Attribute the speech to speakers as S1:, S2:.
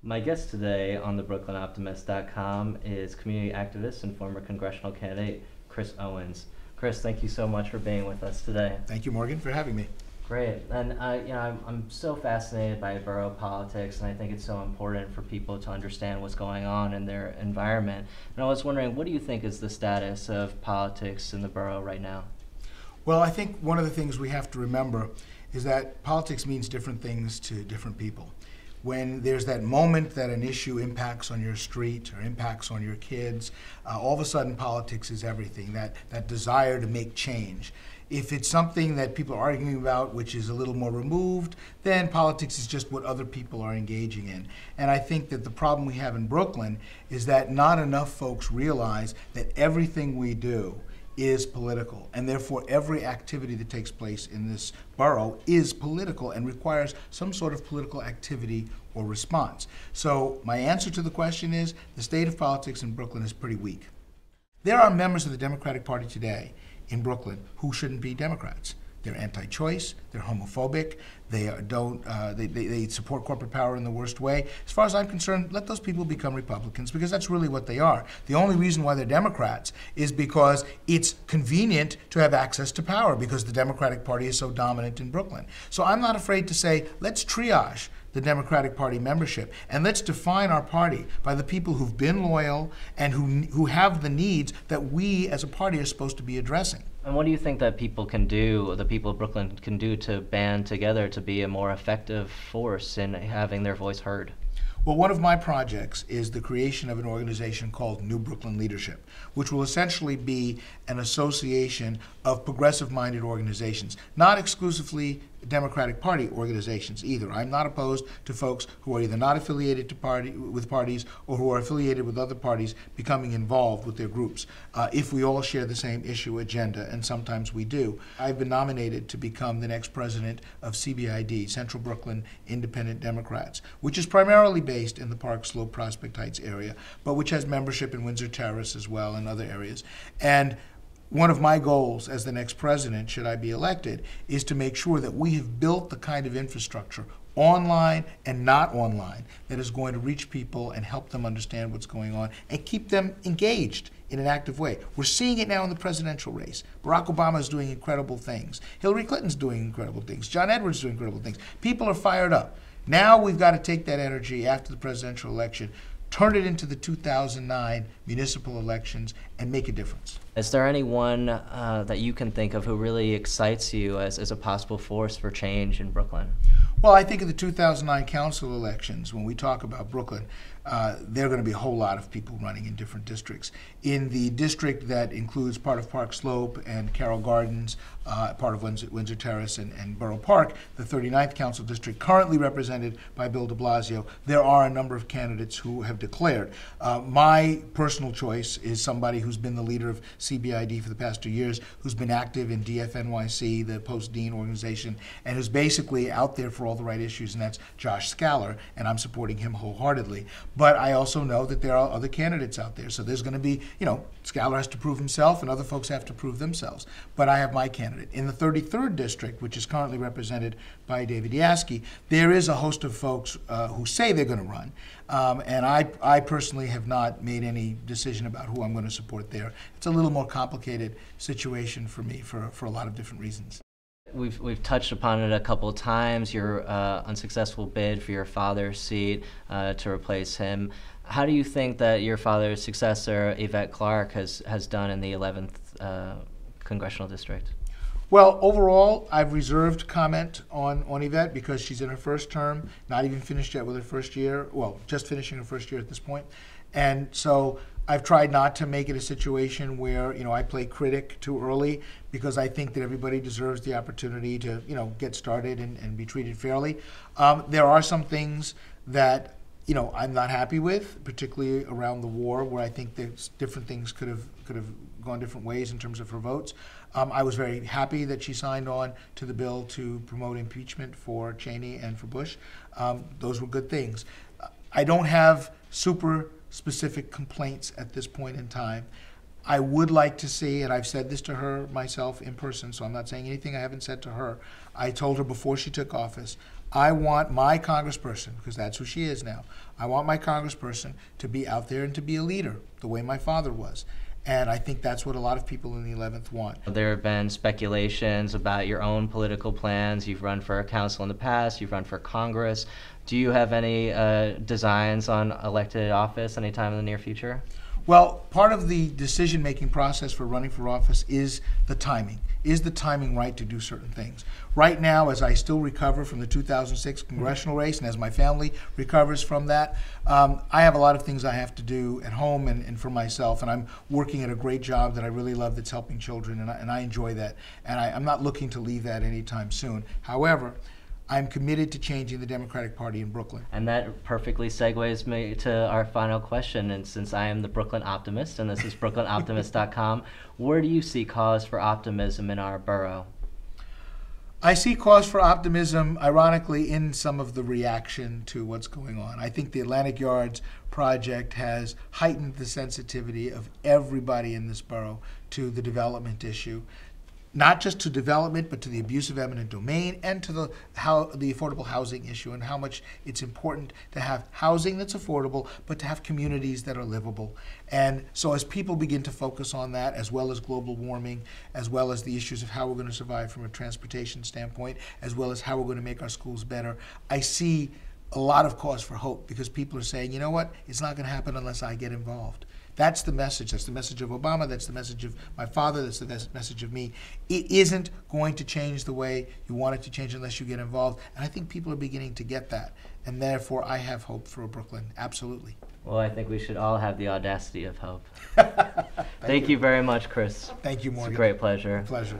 S1: My guest today on the BrooklynOptimist.com is community activist and former congressional candidate Chris Owens. Chris, thank you so much for being with us today.
S2: Thank you, Morgan, for having me.
S1: Great, and I'm so fascinated by borough politics, and I think it's so important for people to understand what's going on in their environment. And I was wondering, what do you think is the status of politics in the borough right now?
S2: Well, I think one of the things we have to remember is that politics means different things to different people. When there's that moment that an issue impacts on your street or impacts on your kids, all of a sudden politics is everything, that desire to make change. If it's something that people are arguing about, which is a little more removed, then politics is just what other people are engaging in. And I think that the problem we have in Brooklyn is that not enough folks realize that everything we do is political, and therefore every activity that takes place in this borough is political and requires some sort of political activity or response. So my answer to the question is, the state of politics in Brooklyn is pretty weak. There are members of the Democratic Party today in Brooklyn who shouldn't be Democrats. They're anti-choice, they're homophobic, they support corporate power in the worst way. As far as I'm concerned, let those people become Republicans, because that's really what they are. The only reason why they're Democrats is because it's convenient to have access to power, because the Democratic Party is so dominant in Brooklyn. So I'm not afraid to say, let's triage the Democratic Party membership, and let's define our party by the people who've been loyal and who have the needs that we as a party are supposed to be addressing.
S1: And what do you think that people can do, the people of Brooklyn can do, to band together to be a more effective force in having their voice heard?
S2: Well, one of my projects is the creation of an organization called New Brooklyn Leadership, which will essentially be an association of progressive-minded organizations, not exclusively Democratic Party organizations either. I'm not opposed to folks who are either not affiliated with parties or who are affiliated with other parties becoming involved with their groups, if we all share the same issue agenda, and sometimes we do. I've been nominated to become the next president of CBID, Central Brooklyn Independent Democrats, which is primarily based in the Park Slope Prospect Heights area, but which has membership in Windsor Terrace as well and other areas. And one of my goals as the next president, should I be elected, is to make sure that we have built the kind of infrastructure, online and not online, that is going to reach people and help them understand what's going on and keep them engaged in an active way. We're seeing it now in the presidential race. Barack Obama is doing incredible things. Hillary Clinton's doing incredible things. John Edwards is doing incredible things. People are fired up. Now we've got to take that energy after the presidential election, turn it into the 2009 municipal elections, and make a difference.
S1: Is there anyone that you can think of who really excites you as a possible force for change in Brooklyn?
S2: Well, I think in the 2009 council elections, when we talk about Brooklyn, there are going to be a whole lot of people running in different districts. In the district that includes part of Park Slope and Carroll Gardens, part of Windsor Terrace and Borough Park, the 39th council district, currently represented by Bill de Blasio, there are a number of candidates who have declared. My personal choice is somebody who's been the leader of CBID for the past 2 years, who's been active in DFNYC, the post-Dean organization, and who's basically out there for all the right issues, and that's Josh Scaler, and I'm supporting him wholeheartedly. But I also know that there are other candidates out there, so there's going to be, Scaler has to prove himself, and other folks have to prove themselves. But I have my candidate. In the 33rd district, which is currently represented by David Yaski, there is a host of folks who say they're going to run, and I personally have not made any decision about who I'm going to support there. It's a little more complicated situation for me for a lot of different reasons.
S1: We've touched upon it a couple of times, your unsuccessful bid for your father's seat to replace him. How do you think that your father's successor, Yvette Clarke, has done in the 11th Congressional District?
S2: Well, overall, I've reserved comment on Yvette because she's in her first term, not even finished yet with her first year, well, just finishing her first year at this point. And so I've tried not to make it a situation where, I play critic too early, because I think that everybody deserves the opportunity to, get started and be treated fairly. There are some things that, I'm not happy with, particularly around the war, where I think that different things could have gone different ways in terms of her votes. I was very happy that she signed on to the bill to promote impeachment for Cheney and for Bush. Those were good things. I don't have super specific complaints at this point in time. I would like to see, and I've said this to her myself in person, so I'm not saying anything I haven't said to her. I told her before she took office, I want my congressperson, because that's who she is now, I want my congressperson to be out there and to be a leader, the way my father was. And I think that's what a lot of people in the 11th want.
S1: There have been speculations about your own political plans. You've run for council in the past, you've run for Congress. Do you have any designs on elected office anytime in the near future?
S2: Well, part of the decision-making process for running for office is the timing. Is the timing right to do certain things? Right now, as I still recover from the 2006 congressional race, and as my family recovers from that, I have a lot of things I have to do at home and for myself, and I'm working at a great job that I really love that's helping children, and I enjoy that. And I'm not looking to leave that anytime soon. However, I'm committed to changing the Democratic Party in Brooklyn.
S1: And that perfectly segues me to our final question. And since I am the Brooklyn Optimist, and this is brooklynoptimist.com, where do you see cause for optimism in our borough?
S2: I see cause for optimism, ironically, in some of the reaction to what's going on. I think the Atlantic Yards project has heightened the sensitivity of everybody in this borough to the development issue. Not just to development, but to the abuse of eminent domain and to the affordable housing issue and how much it's important to have housing that's affordable, but to have communities that are livable. And so as people begin to focus on that, as well as global warming, as well as the issues of how we're going to survive from a transportation standpoint, as well as how we're going to make our schools better, I see a lot of cause for hope because people are saying, you know what, it's not going to happen unless I get involved. That's the message. That's the message of Obama. That's the message of my father. That's the message of me. It isn't going to change the way you want it to change unless you get involved. And I think people are beginning to get that. And therefore, I have hope for Brooklyn. Absolutely.
S1: Well, I think we should all have the audacity of hope. Thank you very much, Chris.
S2: Thank you, Morgan.
S1: It's a great pleasure.
S2: Pleasure.